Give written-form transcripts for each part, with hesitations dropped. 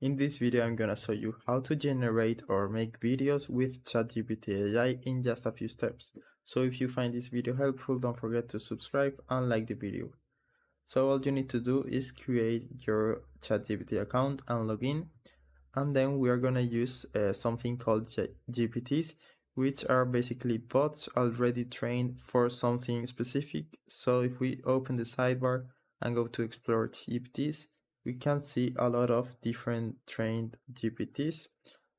In this video, I'm gonna show you how to generate or make videos with ChatGPT AI in just a few steps. So if you find this video helpful, don't forget to subscribe and like the video. So all you need to do is create your ChatGPT account and log in. And then we are gonna use something called GPTs, which are basically bots already trained for something specific. So if we open the sidebar and go to explore GPTs, we can see a lot of different trained GPTs.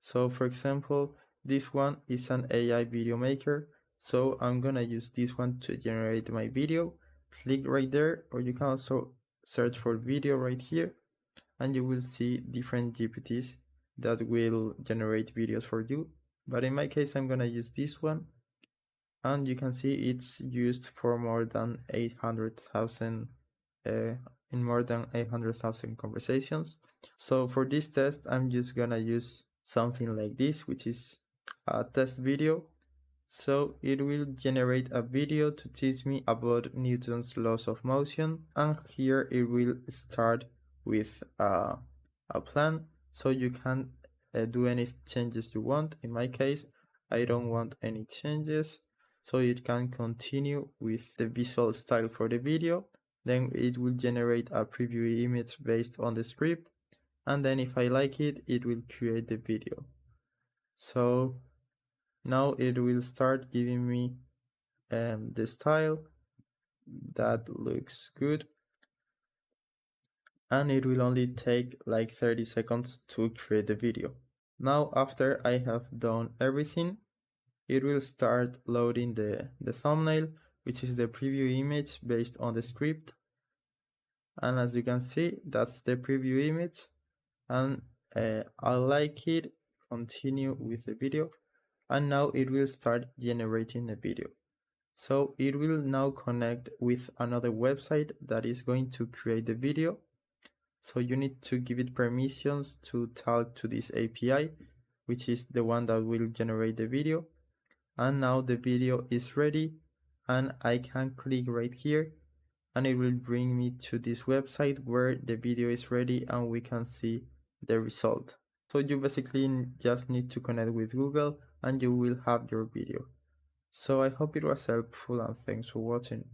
So for example, this one is an AI video maker. So I'm gonna use this one to generate my video. Click right there, or you can also search for video right here, and you will see different GPTs that will generate videos for you. But in my case, I'm gonna use this one, and you can see it's used for more than 800,000 in more than 800,000 conversations. So for this test, I'm just gonna use something like this, which is a test video. So it will generate a video to teach me about Newton's laws of motion, and here it will start with a plan, so you can do any changes you want. In my case, I don't want any changes, so it can continue with the visual style for the video. Then it will generate a preview image based on the script, and then if I like it, it will create the video. So now it will start giving me the style that looks good, and it will only take like 30 seconds to create the video. Now after I have done everything, it will start loading the thumbnail, which is the preview image based on the script. And as you can see, that's the preview image, and I like it. Continue with the video, and now it will start generating a video. So it will now connect with another website that is going to create the video. So you need to give it permissions to talk to this API, which is the one that will generate the video. And now the video is ready, and I can click right here, and it will bring me to this website where the video is ready and we can see the result. So you basically just need to connect with Google and you will have your video. So I hope it was helpful, and thanks for watching.